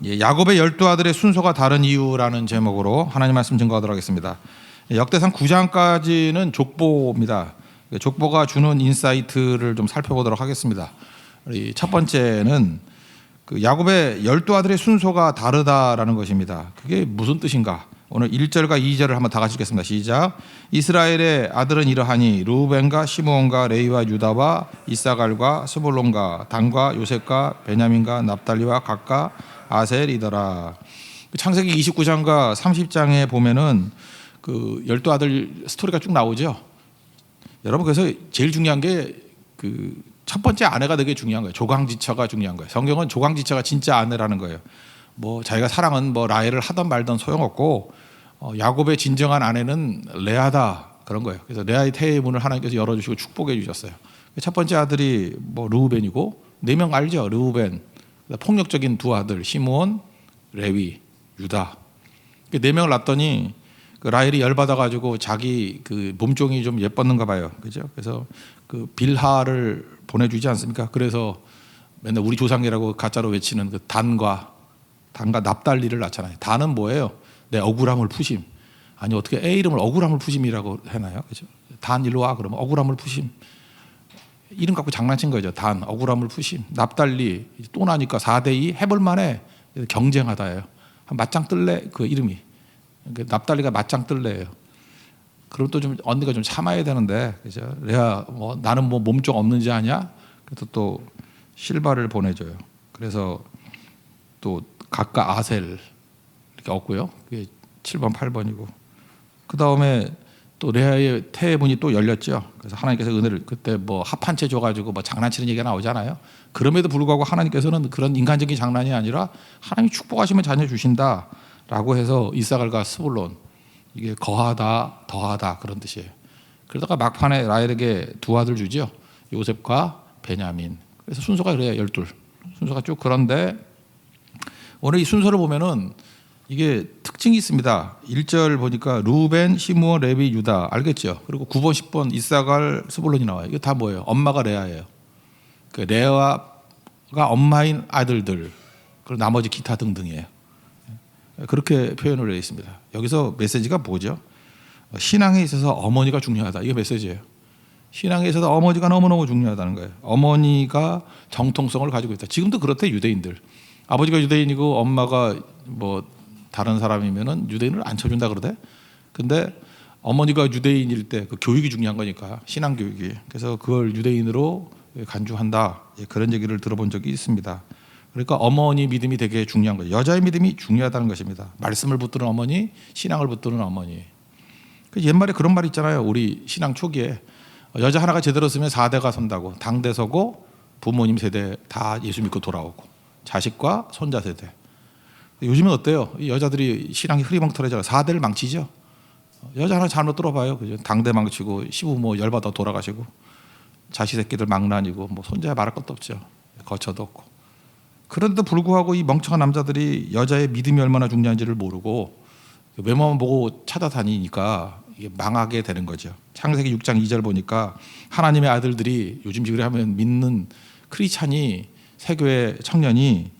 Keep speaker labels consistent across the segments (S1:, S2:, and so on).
S1: 야곱의 12아들의 순서가 다른 이유라는 제목으로 하나님 말씀 증거하도록 하겠습니다. 역대상 9장까지는 족보입니다. 족보가 주는 인사이트를 좀 살펴보도록 하겠습니다. 첫 번째는 야곱의 12아들의 순서가 다르다라는 것입니다. 그게 무슨 뜻인가? 오늘 1절과 2절을 한번 다 같이 읽겠습니다. 시작. 이스라엘의 아들은 이러하니 르우벤과 시므온과 레위와 유다와 이사갈과 스불론과 단과 요셉과 베냐민과 납달리와 gad과 아셀이더라. 창세기 29장과 30장에 보면은 그 12아들 스토리가 쭉 나오죠. 여러분, 그래서 제일 중요한 게 첫 번째 아내가 되게 중요한 거예요. 조강지처가 중요한 거예요. 성경은 조강지처가 진짜 아내라는 거예요. 뭐 자기가 사랑은 뭐 라헬을 하던 말던 소용없고 야곱의 진정한 아내는 레아다 그런 거예요. 그래서 레아의 태의 문을 하나님께서 열어주시고 축복해 주셨어요. 첫 번째 아들이 뭐 르우벤이고 4명 알죠? 르우벤, 폭력적인 두 아들 시므온, 레위, 유다. 4명을 낳았더니 라헬이 열받아가지고 자기 그 몸종이 좀 예뻤는가 봐요. 그죠? 그래서 그 빌하를 보내주지 않습니까? 그래서 맨날 우리 조상이라고 가짜로 외치는 그 단과 납달리를 낳잖아요. 단은 뭐예요? 내 억울함을 푸심. 아니 어떻게 애 이름을 억울함을 푸심이라고 해나요? 그죠? 단 일로 와 그러면 억울함을 푸심. 이름 갖고 장난친 거죠. 단 억울함을 푸심. 납달리 또 나니까 4대2 해볼만해. 경쟁하다예요. 맞짱 뜰래 그 이름이. 납달리가 맞짱 뜰래예요. 그럼 또 좀 언니가 좀 참아야 되는데, 그죠? 레아 뭐 나는 뭐 몸종 없는지 아냐? 그래서 또 실바를 보내줘요. 그래서 또 gad과 아셀 이렇게 얻고요. 그게 7번, 8번이고. 그 다음에 또 레아의 태의 문이 또 열렸죠. 그래서 하나님께서 은혜를 그때 뭐 합 한 채 줘가지고 뭐 장난치는 얘기가 나오잖아요. 그럼에도 불구하고 하나님께서는 그런 인간적인 장난이 아니라 하나님이 축복하시면 자녀 주신다라고 해서 이사갈과 스불론 이게 거하다, 더하다 그런 뜻이에요. 그러다가 막판에 라헬에게 두 아들 주죠. 요셉과 베냐민. 그래서 순서가 그래요. 12. 순서가 쭉 그런데 오늘 이 순서를 보면은 이게 특징이 있습니다. 1절 보니까 르우벤, 시므온, 레위, 유다 알겠죠? 그리고 9번, 10번 이사갈, 스불론이 나와요. 이게 다 뭐예요? 엄마가 레아예요. 그 레아가 엄마인 아들들 그리고 나머지 기타 등등이에요. 그렇게 표현을 해 있습니다. 여기서 메시지가 뭐죠? 신앙에 있어서 어머니가 중요하다. 이게 메시지예요. 신앙에 있어서 어머니가 너무너무 중요하다는 거예요. 어머니가 정통성을 가지고 있다. 지금도 그렇대 유대인들. 아버지가 유대인이고 엄마가 뭐 다른 사람이면은 유대인을 안 쳐준다 그러대. 근데 어머니가 유대인일 때 그 교육이 중요한 거니까 신앙 교육이. 그래서 그걸 유대인으로 간주한다. 그런 얘기를 들어본 적이 있습니다. 그러니까 어머니 믿음이 되게 중요한 거예요. 여자의 믿음이 중요하다는 것입니다. 말씀을 붙드는 어머니, 신앙을 붙드는 어머니. 옛말에 그런 말 있잖아요. 우리 신앙 초기에 여자 하나가 제대로 쓰면 4대가 선다고. 당대 서고 부모님 세대 다 예수 믿고 돌아오고 자식과 손자 세대. 요즘은 어때요? 이 여자들이 신앙이 흐리멍텅해져서 4대를 망치죠. 여자 하나 잘못 들어봐요. 그죠? 당대 망치고 시부모 열받아 돌아가시고 자식 새끼들 망나니고 뭐 손자 말할 것도 없죠. 거처도 없고. 그런데도 불구하고 이 멍청한 남자들이 여자의 믿음이 얼마나 중요한지를 모르고 외모만 보고 찾아다니니까 이게 망하게 되는 거죠. 창세기 6장 2절 보니까 하나님의 아들들이 요즘 지금 하면 믿는 크리스찬이 세교의 청년이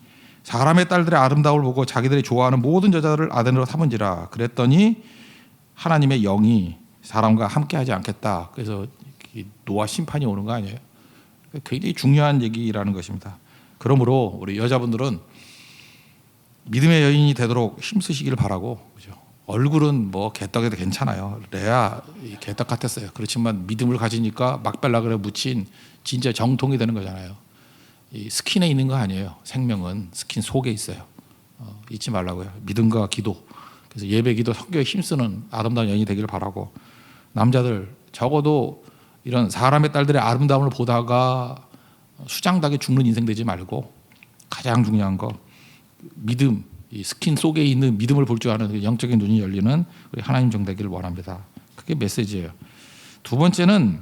S1: 사람의 딸들의 아름다움을 보고 자기들이 좋아하는 모든 여자들을 아들로 삼은지라 그랬더니 하나님의 영이 사람과 함께하지 않겠다. 그래서 노아 심판이 오는 거 아니에요? 굉장히 중요한 얘기라는 것입니다. 그러므로 우리 여자분들은 믿음의 여인이 되도록 힘쓰시기를 바라고, 그죠? 얼굴은 뭐 개떡에도 괜찮아요. 레아 개떡 같았어요. 그렇지만 믿음을 가지니까 막벨라그에 묻힌 진짜 정통이 되는 거잖아요. 이 스킨에 있는 거 아니에요. 생명은 스킨 속에 있어요. 잊지 말라고요. 믿음과 기도. 그래서 예배, 기도, 성교에 힘쓰는 아름다운 여인이 되기를 바라고, 남자들 적어도 이런 사람의 딸들의 아름다움을 보다가 수장닭에 죽는 인생 되지 말고 가장 중요한 거 믿음, 이 스킨 속에 있는 믿음을 볼 줄 아는 영적인 눈이 열리는 우리 하나님 종 되기를 원합니다. 그게 메시지예요. 두 번째는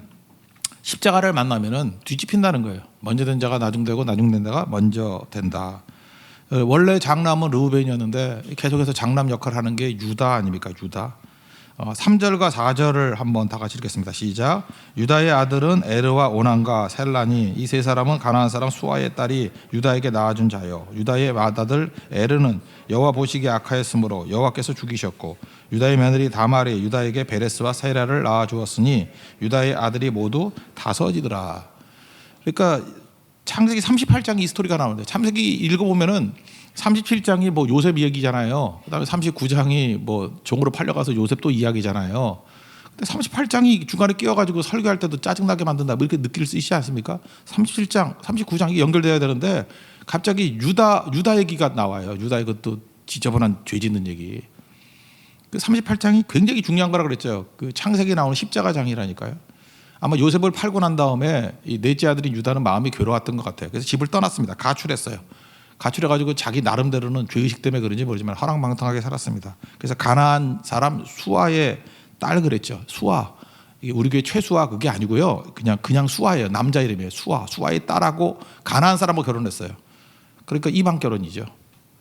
S1: 십자가를 만나면은 뒤집힌다는 거예요. 먼저 된 자가 나중되고 나중된 자가 먼저 된다. 원래 장남은 르우벤이었는데 계속해서 장남 역할을 하는 게 유다 아닙니까? 유다. 3절과 4절을 한번 다 같이 읽겠습니다. 시작. 유다의 아들은 에르와 오난과 셀라니 이 세 사람은 가나안 사람 수아의 딸이 유다에게 낳아준 자요. 유다의 맏아들 에르는 여호와 보시기에 악하였으므로 여호와께서 죽이셨고 유다의 며느리 다말이 유다에게 베레스와 세라를 낳아주었으니 유다의 아들이 모두 다섯이더라. 그러니까 창세기 38장이 이 스토리가 나오는데 창세기 읽어보면은 37장이 뭐 요셉 이야기잖아요. 그다음에 39장이 뭐 종으로 팔려가서 요셉 또 이야기잖아요. 근데 38장이 중간에 끼어가지고 설교할 때도 짜증나게 만든다. 뭐 이렇게 느낄 수 있지 않습니까? 37장, 39장이 연결돼야 되는데 갑자기 유다 얘기가 나와요. 유다의 그것도 지저분한 죄 짓는 얘기. 그 38장이 굉장히 중요한 거라 그랬죠. 그 창세기 나오는 십자가장이라니까요. 아마 요셉을 팔고 난 다음에 이 넷째 아들인 유다는 마음이 괴로웠던 것 같아요. 그래서 집을 떠났습니다. 가출했어요. 가출해가지고 자기 나름대로는 죄의식 때문에 그런지 모르지만 허랑방탕하게 살았습니다. 그래서 가나안 사람 수아의 딸 그랬죠. 수아. 이게 우리 교회 최수아 그게 아니고요. 그냥 수아예요. 남자 이름이에요. 수아의 딸하고 가나안 사람하고 결혼했어요. 그러니까 이방 결혼이죠.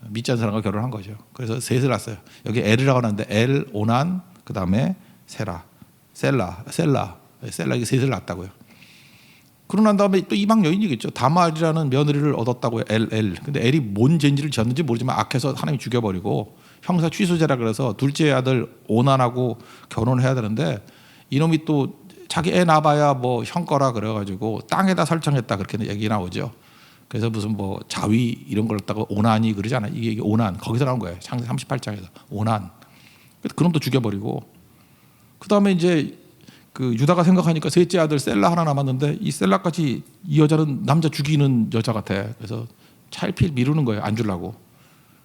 S1: 믿지 않는 사람과 결혼한 거죠. 그래서 셋을 낳았어요. 여기 엘이라고 하는데 엘, 오난, 그 다음에 셀라 이게 셋을 낳았다고요. 그러고 난 다음에 또 이방 여인이겠죠. 다말이라는 며느리를 얻었다고요. 엘. 근데 엘이 뭔 죄인지를 지었는지 모르지만 악해서 하나님이 죽여버리고 형사 취소제라 그래서 둘째 아들 오난하고 결혼을 해야 되는데 이놈이 또 자기 애 낳아봐야 뭐 형 거라 그래가지고 땅에다 설정했다 그렇게 얘기 나오죠. 그래서 무슨 뭐 자위 이런 걸 갖다가 오난이 그러잖아요. 이게 오난 거기서 나온 거예요. 창세기 38장에서 오난. 그놈도 죽여버리고 그 다음에 이제 그 유다가 생각하니까 셋째 아들 셀라 하나 남았는데 이 셀라까지 이 여자는 남자 죽이는 여자 같아. 그래서 차일피일 미루는 거예요. 안 주려고.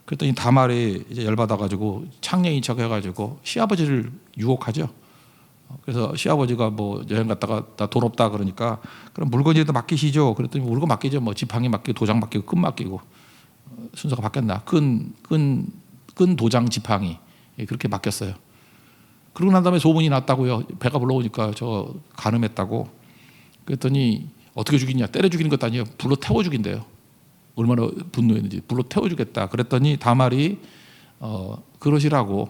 S1: 그랬더니 다말이 이제 열받아가지고 창녀인 척 해가지고 시아버지를 유혹하죠. 그래서 시아버지가 뭐 여행 갔다가 나 돈 없다 그러니까 그럼 물건이라도 맡기시죠. 그랬더니 물건 맡기죠. 뭐 지팡이 맡기고 도장 맡기고 끈 맡기고 순서가 바뀌었나? 끈 도장 지팡이 그렇게 맡겼어요. 그러고 난 다음에 소문이 났다고요. 배가 불러오니까 저 간음했다고. 그랬더니 어떻게 죽이냐? 때려 죽이는 것도 아니에요. 불로 태워 죽인대요. 얼마나 분노했는지. 불로 태워 주겠다. 그랬더니 다말이 그러시라고.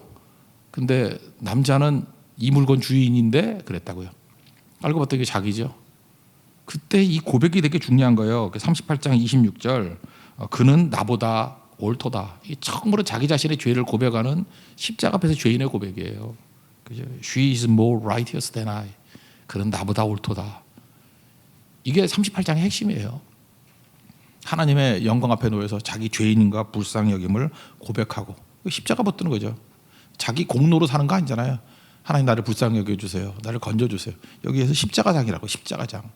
S1: 근데 남자는 이 물건 주인인데 그랬다고요. 알고 봤더니 이게 자기죠. 그때 이 고백이 되게 중요한 거예요. 38장 26절 그는 나보다 옳도다. 이게 처음으로 자기 자신의 죄를 고백하는 십자가 앞에서 죄인의 고백이에요. 그죠? She is more righteous than I. 그는 나보다 옳도다. 이게 38장의 핵심이에요. 하나님의 영광 앞에 놓여서 자기 죄인과 불쌍히 여김을 고백하고 십자가 붙드는 거죠. 자기 공로로 사는 거 아니잖아요. 하나님 나를 불쌍히 여겨주세요. 나를 건져주세요. 여기에서 십자가장이라고. 십자가장.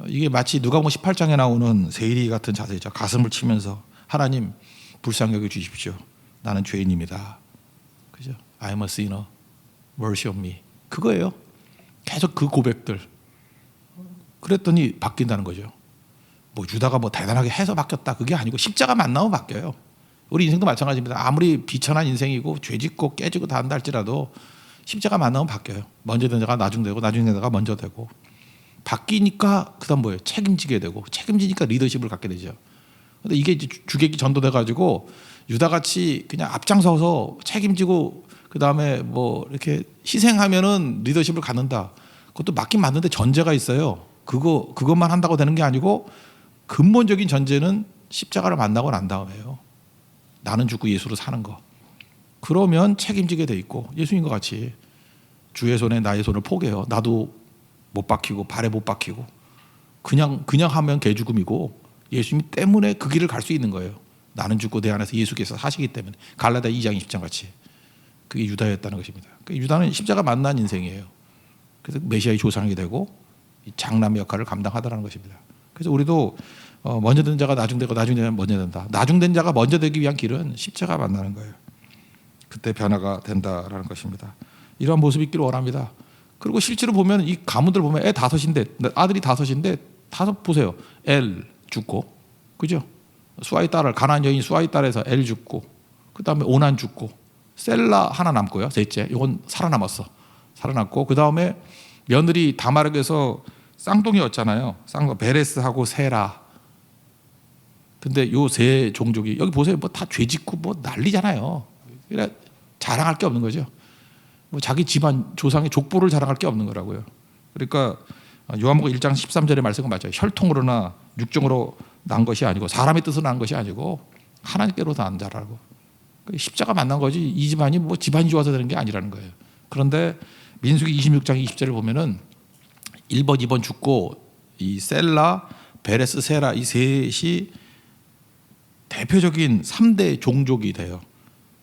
S1: 이게 마치 누가복음 18장에 나오는 세일이 같은 자세죠. 가슴을 치면서 하나님 불쌍히 여겨주십시오. 나는 죄인입니다. 그죠? I'm a sinner. Mercy on me. 그거예요. 계속 그 고백들. 그랬더니 바뀐다는 거죠. 뭐 유다가 뭐 대단하게 해서 바뀌었다 그게 아니고 십자가 만나면 바뀌어요. 우리 인생도 마찬가지입니다. 아무리 비천한 인생이고 죄짓고 깨지고 다 한다 할지라도 십자가 만나면 바뀌어요. 먼저 된 자가 나중 되고 나중 된 자가 먼저 되고 바뀌니까 그다음 뭐예요? 책임지게 되고 책임지니까 리더십을 갖게 되죠. 근데 이게 이제 주객이 전도돼 가지고 유다같이 그냥 앞장서서 책임지고 그다음에 뭐 이렇게 희생하면은 리더십을 갖는다. 그것도 맞긴 맞는데 전제가 있어요. 그것만 한다고 되는 게 아니고 근본적인 전제는 십자가를 만나고 난 다음에요. 나는 죽고 예수로 사는 거. 그러면 책임지게 돼 있고 예수님과 같이 주의 손에 나의 손을 포개요. 나도 못 박히고 발에 못 박히고 그냥 하면 개죽음이고 예수님 때문에 그 길을 갈 수 있는 거예요. 나는 죽고 내 안에서 예수께서 사시기 때문에. 갈라디아 2장 20장 같이. 그게 유다였다는 것입니다. 그러니까 유다는 십자가 만난 인생이에요. 그래서 메시아의 조상이 되고 장남의 역할을 감당하더라는 것입니다. 그래서 우리도 먼저 된 자가 나중 되고 나중 된 자가 먼저 된다. 나중 된 자가 먼저 되기 위한 길은 십자가 만나는 거예요. 그때 변화가 된다라는 것입니다. 이러한 모습이 있기를 원합니다. 그리고 실제로 보면 이 가문들 보면 애 다섯인데 아들이 다섯인데 다섯 보세요. 엘 죽고 그죠? 수아의 딸을 가나안 여인 수아의 딸에서 엘 죽고 그 다음에 오난 죽고 셀라 하나 남고요. 셋째 이건 살아남았어. 살아남고 그 다음에 며느리 다말에게서 쌍둥이였잖아요. 베레스하고 세라. 근데 요 세 종족이 여기 보세요. 뭐 다 죄짓고 뭐 난리잖아요. 그래 자랑할 게 없는 거죠. 뭐 자기 집안 조상의 족보를 자랑할 게 없는 거라고요. 그러니까 요한복음 1장 13절의 말씀은 맞아요. 혈통으로나 육정으로 난 것이 아니고 사람의 뜻으로 난 것이 아니고 하나님께로 난 자라고. 십자가 만난 거지 이 집안이 뭐 집안이 좋아서 되는 게 아니라는 거예요. 그런데 민수기 26장 20절을 보면은 1번, 2번 죽고 이 셀라, 베레스, 세라 이 셋이 대표적인 3대 종족이 돼요.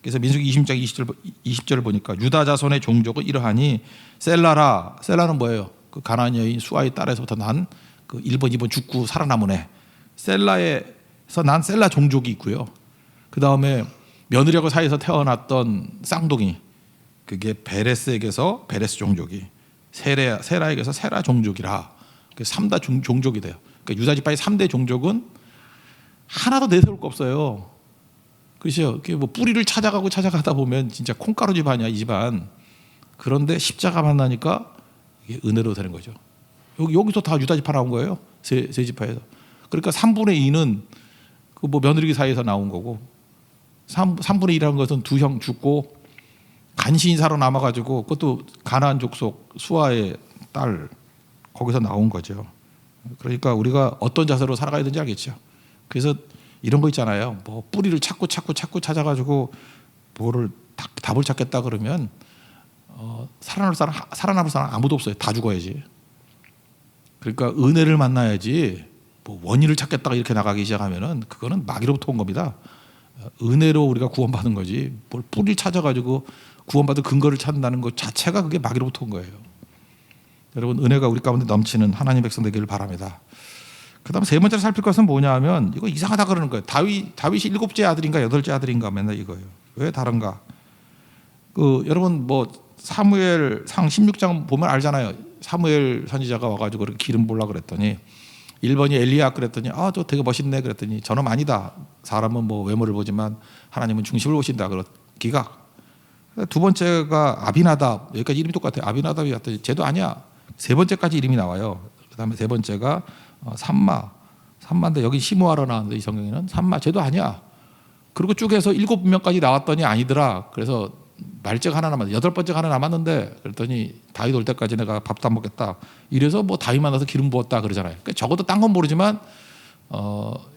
S1: 그래서 민수기 26장 20절을 보니까 유다 자손의 종족은 이러하니 셀라는 뭐예요? 그 가나안 여인 수아의 딸에서부터 난 그 1번, 2번 죽고 살아남은 애. 셀라에서 난 셀라 종족이 있고요. 그 다음에 며느리하고 사이에서 태어났던 쌍둥이, 그게 베레스에게서 베레스 종족이, 세라에게서 세라 종족이라 3다 종족이 돼요. 그러니까 유다 지파의 3대 종족은 하나도 내세울 거 없어요. 그렇죠? 뭐 뿌리를 찾아가다 보면 진짜 콩가루 집안이야 이 집안. 그런데 십자가 만나니까 이게 은혜로 되는 거죠. 여기서 다 유다 지파 나온 거예요. 세 지파에서. 그러니까 3분의 2는 그 뭐 며느리 사이에서 나온 거고 3분의 1이라는 것은 두 형 죽고 간신히 살아남아가지고 그것도 가나안 족속 수아의 딸 거기서 나온 거죠. 그러니까 우리가 어떤 자세로 살아가야 되는지 알겠죠. 그래서 이런 거 있잖아요. 뭐 뿌리를 찾고 찾아가지고 뭐를 답을 찾겠다 그러면 살아남을 사람 아무도 없어요. 다 죽어야지. 그러니까 은혜를 만나야지. 뭐 원인을 찾겠다가 이렇게 나가기 시작하면은 그거는 마귀로부터 온 겁니다. 은혜로 우리가 구원받은 거지. 뭘 뿌리를 찾아가지고 구원받은 근거를 찾는다는 것 자체가 그게 마귀로부터 온 거예요. 여러분 은혜가 우리 가운데 넘치는 하나님 백성 되기를 바랍니다. 그다음 세 번째로 살필 것은 뭐냐 하면 이거 이상하다 그러는 거예요. 다윗이 7째 아들인가 8째 아들인가 맨날 이거예요. 왜 다른가? 여러분 뭐 사무엘상 16장 보면 알잖아요. 사무엘 선지자가 와가지고 기름 부으려고 그랬더니 1번이 엘리야 그랬더니 저 되게 멋있네 그랬더니 저놈 아니다. 사람은 뭐 외모를 보지만 하나님은 중심을 보신다. 기각. 두 번째가 아비나답. 여기까지 이름이 똑같아요. 아비나답이 왔더니 쟤도 아니야. 세 번째까지 이름이 나와요. 그다음에 세 번째가 삼마인데 여기 시므아로 나왔는데 이 성경에는 삼마 쟤도 아니야. 그리고 쭉 해서 7명까지 나왔더니 아니더라. 그래서 말째가 하나 남았는데 8번째가 하나 남았는데 그랬더니 다윗 올 때까지 내가 밥도 안 먹겠다. 이래서 뭐 다윗 만나서 기름 부었다 그러잖아요. 그러니까 적어도 딴 건 모르지만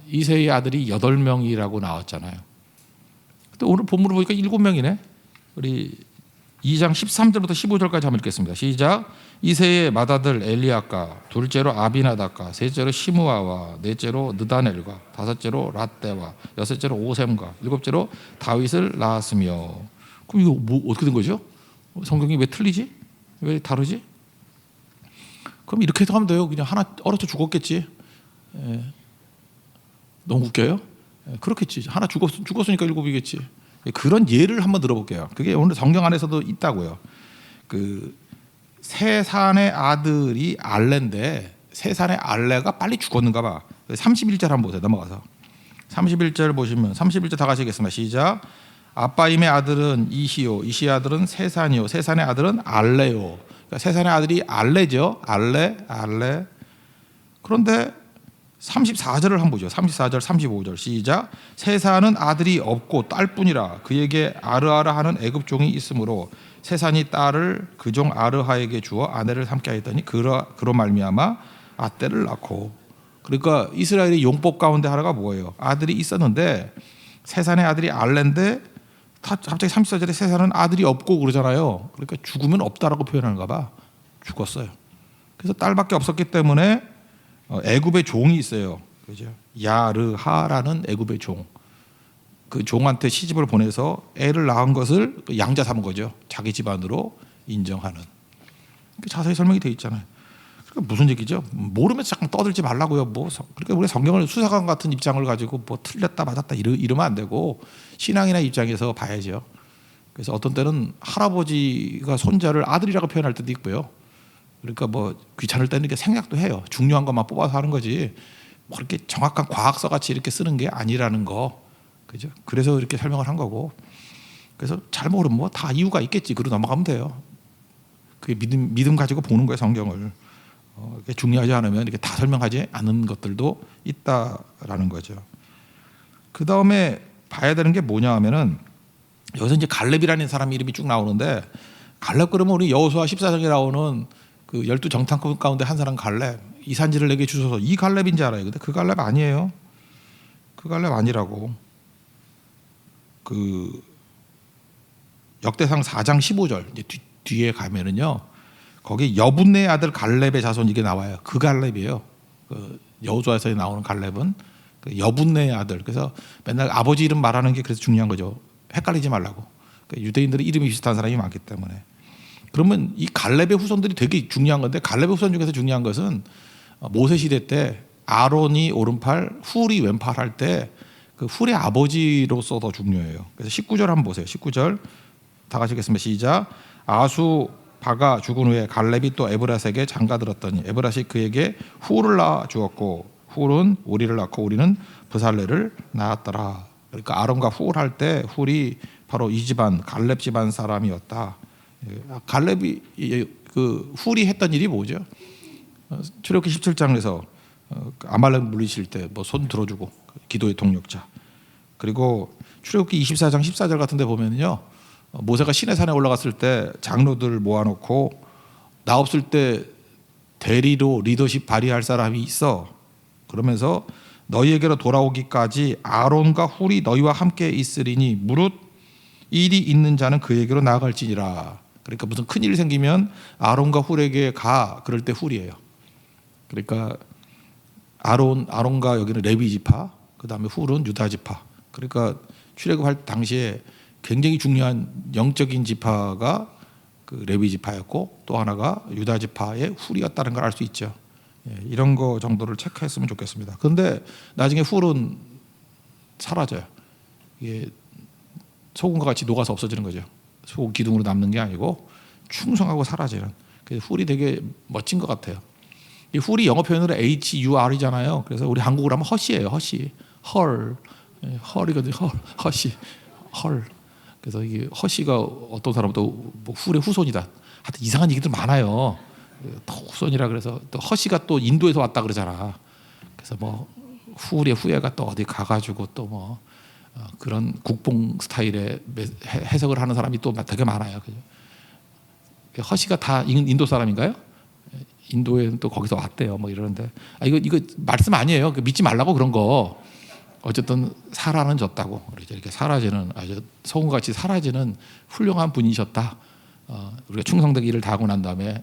S1: 이새의 아들이 8명이라고 나왔잖아요. 근데 오늘 본문을 보니까 7명이네. 우리 2장 13절부터 15절까지 한번 읽겠습니다. 시작. 이새의 맏아들 엘리야가, 둘째로 아비나답과, 셋째로 시므아와, 넷째로 느다넬과, 다섯째로 랏대와, 여섯째로 오셈과, 일곱째로 다윗을 낳았으며. 그럼 이거 뭐 어떻게 된 거죠? 성경이 왜 틀리지? 왜 다르지? 그럼 이렇게 해서 하면 돼요. 그냥 하나 얼어서 죽었겠지. 너무 웃겨요? 그렇겠지. 하나 죽었으니까 7이겠지. 그런 예를 한번 들어볼게요. 그게 오늘 성경 안에서도 있다고요. 세산의 아들이 알레인데 세산의 알레가 빨리 죽었는가 봐. 31절 한번 보세요. 넘어가서 31절 보시면 31절 다 같이 읽겠습니다. 시작. 아빠임의 아들은 이시요, 이시의 아들은 세산이요, 세산의 아들은 알레요. 그러니까 세산의 아들이 알레죠. 알레. 그런데 34절을 한번 보죠. 34절, 35절 시작. 세산은 아들이 없고 딸뿐이라 그에게 아르하라 하는 애굽 종이 있으므로 세산이 딸을 그 종 아르하에게 주어 아내를 삼게 하였더니 그로 말미암아 아떼를 낳고. 그러니까 이스라엘의 용법 가운데 하나가 뭐예요? 아들이 있었는데 세산의 아들이 알레인데 갑자기 34절에 세산은 아들이 없고 그러잖아요. 그러니까 죽으면 없다라고 표현하는가 봐. 죽었어요. 그래서 딸밖에 없었기 때문에 애굽의 종이 있어요. 그죠? 야르하라는 애굽의 종. 그 종한테 시집을 보내서 애를 낳은 것을 양자 삼은 거죠. 자기 집안으로 인정하는. 자세히 설명이 되어 있잖아요. 그러니까 무슨 얘기죠? 모르면서 잠깐 떠들지 말라고요. 그러니까 우리 성경을 수사관 같은 입장을 가지고 뭐 틀렸다 맞았다 이러면 안 되고 신앙이나 입장에서 봐야죠. 그래서 어떤 때는 할아버지가 손자를 아들이라고 표현할 때도 있고요. 그러니까 뭐 귀찮을 때는 이렇게 생략도 해요. 중요한 것만 뽑아서 하는 거지. 뭐 그렇게 정확한 과학서 같이 이렇게 쓰는 게 아니라는 거, 그죠? 그래서 이렇게 설명을 한 거고. 그래서 잘 모르면 뭐 다 이유가 있겠지. 그러고 넘어가면 돼요. 그게 믿음 가지고 보는 거예요, 성경을. 중요하지 않으면 이렇게 다 설명하지 않은 것들도 있다라는 거죠. 그 다음에 봐야 되는 게 뭐냐 하면은 여기서 이제 갈렙이라는 사람 이름이 쭉 나오는데 갈렙 그러면 우리 여호수아 14장에 나오는 그 12정탐꾼 가운데 한 사람 갈렙, 이 산지를 내게 주소서, 이 갈렙인지 알아요. 근데 그 갈렙 아니에요. 그 갈렙 아니라고. 그 역대상 4장 15절 이제 뒤에 가면은요, 거기 여분네 아들 갈렙의 자손 이게 나와요. 그 갈렙이에요. 그 여호수아에서 나오는 갈렙은 그 여분네 아들. 그래서 맨날 아버지 이름 말하는 게 그래서 중요한 거죠. 헷갈리지 말라고. 그러니까 유대인들은 이름이 비슷한 사람이 많기 때문에. 그러면 이 갈렙의 후손들이 되게 중요한 건데, 갈렙의 후손 중에서 중요한 것은 모세 시대 때 아론이 오른팔, 훌이 왼팔 할 때 그 훌의 아버지로서 더 중요해요. 그래서 19절 한번 보세요. 19절 다 같이 읽겠습니다. 시작. 아수 바가 죽은 후에 갈렙이 또 에브라스에게 장가들었더니 에브라스이 그에게 훌을 낳아 주었고 훌은 우리를 낳고 우리는 브살레를 낳았더라. 그러니까 아론과 훌 할 때 훌이 바로 이 집안 갈렙 집안 사람이었다. 갈렙이 그 훌이 했던 일이 뭐죠? 출애굽기 17장에서 아말렉 물리칠 때 뭐 손 들어주고 기도의 동력자. 그리고 출애굽기 24장 14절 같은 데 보면요, 모세가 시내산에 올라갔을 때 장로들 모아놓고 나 없을 때 대리로 리더십 발휘할 사람이 있어. 그러면서 너희에게로 돌아오기까지 아론과 훌이 너희와 함께 있으리니 무릇 일이 있는 자는 그에게로 나아갈지니라. 그러니까 무슨 큰일이 생기면 아론과 훌에게 가. 그럴 때 훌이에요. 그러니까 아론과 여기는 레위 지파, 그 다음에 훌은 유다 지파. 그러니까 출애굽할 당시에 굉장히 중요한 영적인 지파가 그 레위 지파였고 또 하나가 유다 지파의 훌이었다는 걸 알 수 있죠. 이런 거 정도를 체크했으면 좋겠습니다. 그런데 나중에 훌은 사라져요. 이게 소금과 같이 녹아서 없어지는 거죠. 소금 기둥으로 남는 게 아니고 충성하고 사라지는. 그래서 훌이 되게 멋진 것 같아요. 이 훌이 영어 표현으로 HUR이잖아요. 그래서 우리 한국으로 하면 허시예요. 허시, 헐이거든요. 허시, 헐. 그래서 이게 허시가 어떤 사람도 뭐 훌의 후손이다. 하여튼 이상한 얘기들 많아요. 후손이라 그래서 또 허시가 또 인도에서 왔다 그러잖아. 그래서 뭐 훌의 후예가 또 어디 가가지고 또 뭐 그런 국뽕 스타일의 해석을 하는 사람이 또 되게 많아요. 허시가 다 인도 사람인가요? 인도에는 또 거기서 왔대요. 뭐 이러는데 이거 말씀 아니에요. 믿지 말라고 그런 거. 어쨌든 사라는 졌다고 이렇게 사라지는 아주 소금같이 사라지는 훌륭한 분이셨다. 우리가 충성되게 일을 다 하고 난 다음에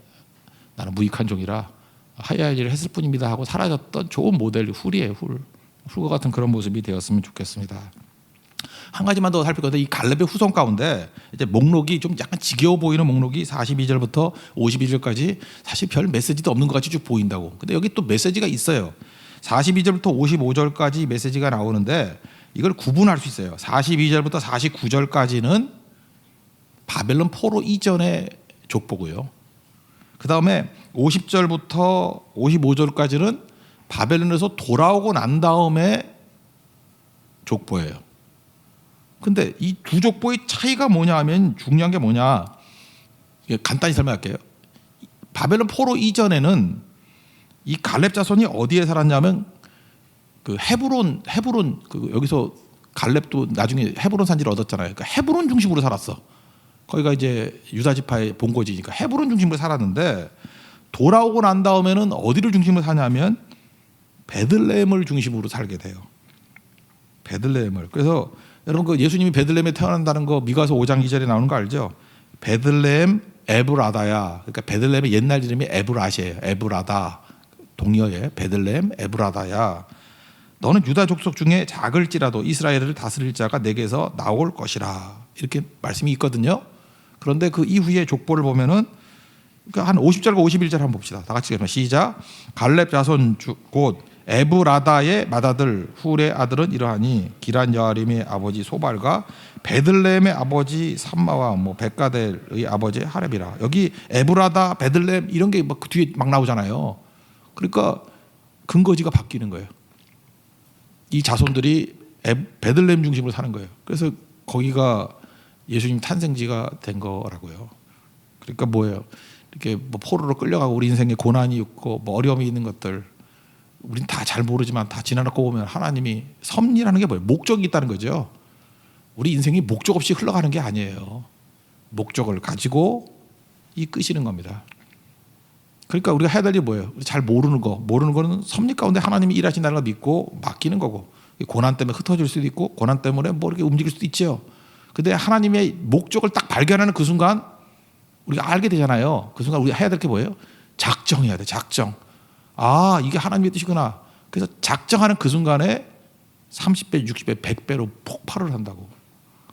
S1: 나는 무익한 종이라 하야 할 일을 했을 뿐입니다 하고 사라졌던 좋은 모델이 훌이에요. 훌과 같은 그런 모습이 되었으면 좋겠습니다. 한 가지만 더 살필 건데 이 갈렙의 후손 가운데 이제 목록이 좀 약간 지겨워 보이는 목록이 42절부터 52절까지 사실 별 메시지도 없는 것 같이 쭉 보인다고. 근데 여기 또 메시지가 있어요. 42절부터 55절까지 메시지가 나오는데 이걸 구분할 수 있어요. 42절부터 49절까지는 바벨론 포로 이전의 족보고요. 그 다음에 50절부터 55절까지는 바벨론에서 돌아오고 난 다음에 족보예요. 근데 이 두 족보의 차이가 뭐냐 하면 중요한 게 뭐냐, 간단히 설명할게요. 바벨론 포로 이전에는 이 갈렙 자손이 어디에 살았냐면 그 헤브론 그 여기서 갈렙도 나중에 헤브론 산지를 얻었잖아요. 그러니까 헤브론 중심으로 살았어. 거기가 이제 유다 지파의 본거지니까 헤브론 중심으로 살았는데 돌아오고 난 다음에는 어디를 중심으로 사냐면 베들레헴을 중심으로 살게 돼요. 베들레헴을. 그래서 여러분 그 예수님이 베들레헴에 태어난다는 거 미가서 5장 2절에 나오는 거 알죠? 베들레헴 에브라다야. 그러니까 베들레헴의 옛날 이름이 에브라시예요. 에브라다. 동료의 베들레헴 에브라다야. 너는 유다 족속 중에 작을지라도 이스라엘을 다스릴 자가 내게서 나올 것이라. 이렇게 말씀이 있거든요. 그런데 그 이후에 족보를 보면은 한 50절과 51절 한번 봅시다. 다 같이 시작. 갈렙 자손 곧 에브라다의 맏아들 훌의 아들은 이러하니 기란 여아림의 아버지 소발과 베들레헴의 아버지 삼마와 뭐 백가델의 아버지 하렙이라. 여기 에브라다, 베들레헴 이런 게 막 그 뒤에 막 나오잖아요. 그러니까 근거지가 바뀌는 거예요. 이 자손들이 베들레헴 중심으로 사는 거예요. 그래서 거기가 예수님 탄생지가 된 거라고요. 그러니까 뭐예요? 이렇게 뭐 포로로 끌려가고 우리 인생에 고난이 있고 뭐 어려움이 있는 것들 우린 다 잘 모르지만 다 지나놓고 보면 하나님이 섭리라는 게 뭐예요? 목적이 있다는 거죠. 우리 인생이 목적 없이 흘러가는 게 아니에요. 목적을 가지고 이끄시는 겁니다. 그러니까 우리가 해야 될 일이 뭐예요? 잘 모르는 거는 섭리 가운데 하나님이 일하신다는 걸 믿고 맡기는 거고, 고난 때문에 흩어질 수도 있고 고난 때문에 뭐 이렇게 움직일 수도 있죠. 근데 하나님의 목적을 딱 발견하는 그 순간 우리가 알게 되잖아요. 그 순간 우리가 해야 될 게 뭐예요? 작정해야 돼. 작정. 아, 이게 하나님의 뜻이구나. 그래서 작정하는 그 순간에 30배, 60배, 100배로 폭발을 한다고.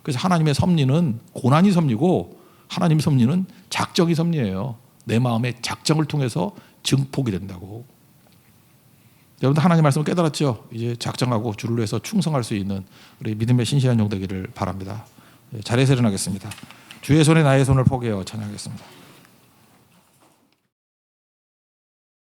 S1: 그래서 하나님의 섭리는 고난이 섭리고 하나님의 섭리는 작정이 섭리예요. 내 마음의 작정을 통해서 증폭이 된다고. 여러분들 하나님 말씀을 깨달았죠? 이제 작정하고 주를 위해서 충성할 수 있는 우리 믿음의 신실한 종 되기를 바랍니다. 자리에서 일어나겠습니다. 주의 손에 나의 손을 포개어 찬양하겠습니다.